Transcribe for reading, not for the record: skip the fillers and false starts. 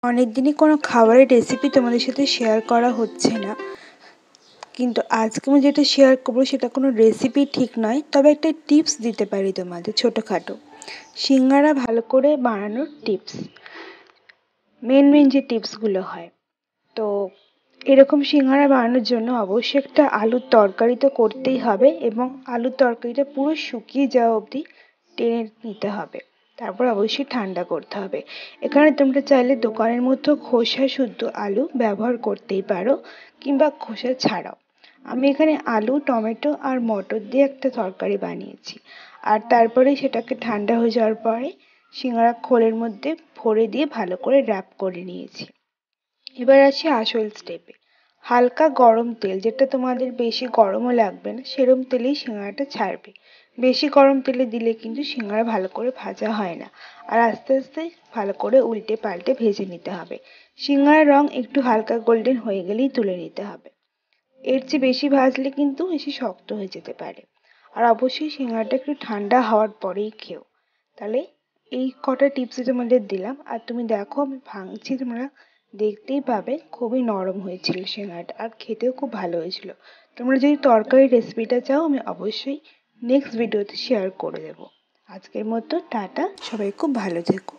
অনেকদিনই কোনো খাবারের রেসিপি তোমাদের সাথে শেয়ার করা হচ্ছে না, কিন্তু আজকে আমি যেটা শেয়ার করবো সেটা কোনো রেসিপি ঠিক নয়, তবে একটা টিপস দিতে পারি তোমাদের ছোটোখাটো। সিঙ্গারা ভালো করে বানানোর টিপস, মেন যে টিপসগুলো হয়। তো এরকম সিঙ্গারা বানানোর জন্য অবশ্যই একটা আলুর তরকারি তো করতেই হবে, এবং আলুর তরকারিটা পুরো শুকিয়ে যাওয়া অবধি টেনে নিতে হবে। তারপর অবশ্যই ঠান্ডা করতে হবে। এখানে তোমরা চাইলে দোকানের মতো খোসা শুদ্ধ আলু ব্যবহার করতেই পারো, কিংবা খোসা ছাড়াও। আমি এখানে আলু, টমেটো আর মটর দিয়ে একটা তরকারি বানিয়েছি। আর তারপরে সেটাকে ঠান্ডা হয়ে যাওয়ার পরে সিঙ্গারা খোলের মধ্যে ভরে দিয়ে ভালো করে র্যাপ করে নিয়েছি। এবার আসি আসল স্টেপে। হালকা গরম তেল, যেটা তোমাদের বেশি গরমও লাগবে না সেরকম তেলেই সিঙ্গারাটা ছাড়বে। বেশি গরম তেলে দিলে কিন্তু সিঙ্গারা ভালো করে ভাজা হয় না, আর আস্তে আস্তে ভালো করে উল্টে পাল্টে ভেজে নিতে হবে। সিঙ্গারার রং একটু হালকা গোল্ডেন হয়ে গেলেই তুলে নিতে হবে। এর চেয়ে বেশি ভাজলে কিন্তু বেশি শক্ত হয়ে যেতে পারে। আর অবশ্যই সিঙ্গারাটা একটু ঠান্ডা হওয়ার পরেই খেও। তাহলে এই কটা টিপসই তোমাদের দিলাম, আর তুমি দেখো আমি ভাঙছি, তোমরা দেখতেই পাবে খুবই নরম হয়েছিল সিঙ্গারাটা, আর খেতেও খুব ভালো হয়েছিল। তোমরা যদি তরকারির রেসিপিটা চাও আমি অবশ্যই নেক্সট ভিডিওতে শেয়ার করে দেবো। আজকের মতো টাটা, সবাই খুব ভালো থেকো।